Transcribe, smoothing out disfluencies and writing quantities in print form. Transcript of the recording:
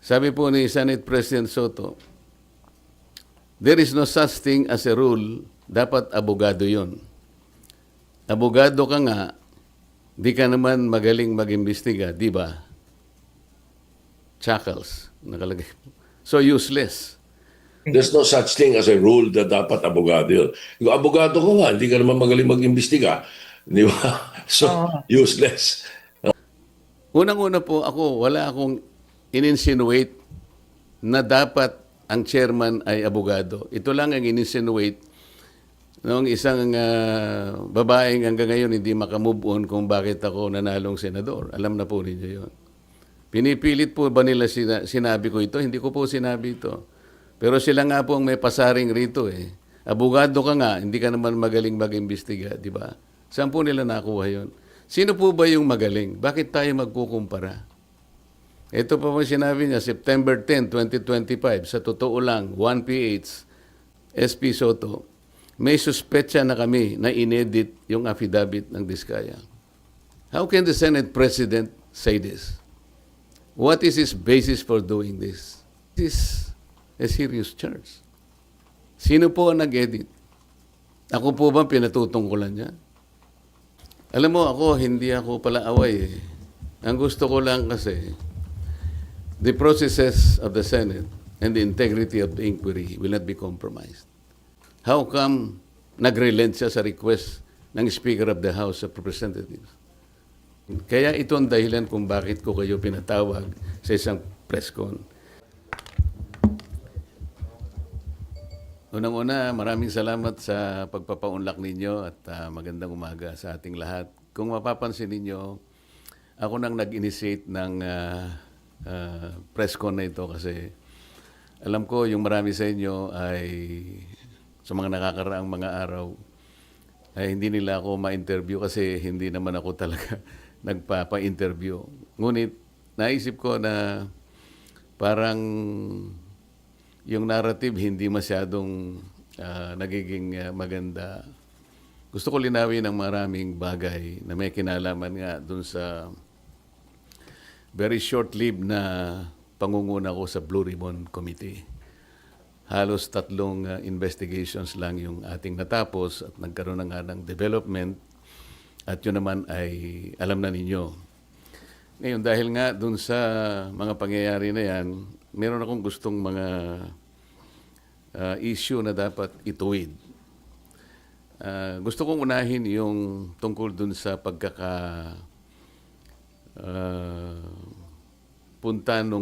Sabi po ni Senate President Soto, there is no such thing as a rule, dapat abogado yun. Abogado ka nga, di ka naman magaling mag-imbestiga, di ba? Chuckles, nakalagay. So useless. There's no such thing as a rule na dapat abogado yun. Kung abogado ko nga, hindi ka naman magaling mag-imbestiga. Di ba? So, useless. Unang-una po ako, wala akong in-insinuate na dapat ang chairman ay abogado. Ito lang ang in-insinuate noong isang babaeng hanggang ngayon hindi makamove on kung bakit ako nanalong senador. Alam na po ninyo yun. Pinipilit po ba nila sinabi ko ito? Hindi ko po sinabi ito. Pero sila nga po ang may pasaring rito eh. Abogado ka nga, hindi ka naman magaling mag-imbestiga, di ba? Saan po nila nakuha yun? Sino po ba yung magaling? Bakit tayo magkukumpara? Ito pa po sinabi niya, September 10, 2025, sa totoo lang, 1PH, SP Soto, may suspetsa na kami na inedit yung affidavit ng Diskaya. How can the Senate President say this? What is his basis for doing this? This is a serious charge. Sino po ang nag-edit? Ako po ba pinatutungkulan niya? Alam mo ako, hindi ako pala away eh. Ang gusto ko lang kasi, the processes of the Senate and the integrity of the inquiry will not be compromised. How come nag-relent siya sa request ng Speaker of the House of Representatives? Kaya ito ang dahilan kung bakit ko kayo pinatawag sa isang press con. Unang-una, maraming salamat sa pagpapaunlak ninyo at magandang umaga sa ating lahat. Kung mapapansin ninyo, ako nang nag-initiate ng press con na ito kasi alam ko yung marami sa inyo ay sa mga nakakaraang mga araw ay hindi nila ako ma-interview kasi hindi naman ako talaga nagpapa-interview. Ngunit naisip ko na parang yung narrative hindi masyadong nagiging maganda. Gusto ko linawin ng maraming bagay na may kinalaman nga dun sa very short-lived na pangunguna ko sa Blue Ribbon Committee. Halos 3 investigations lang yung ating natapos at nagkaroon na nga ng development at yun naman ay alam na ninyo. Ngayon, dahil nga dun sa mga pangyayari na yan, meron akong gustong mga issue na dapat ituwid. Gusto kong unahin yung tungkol dun sa punta nung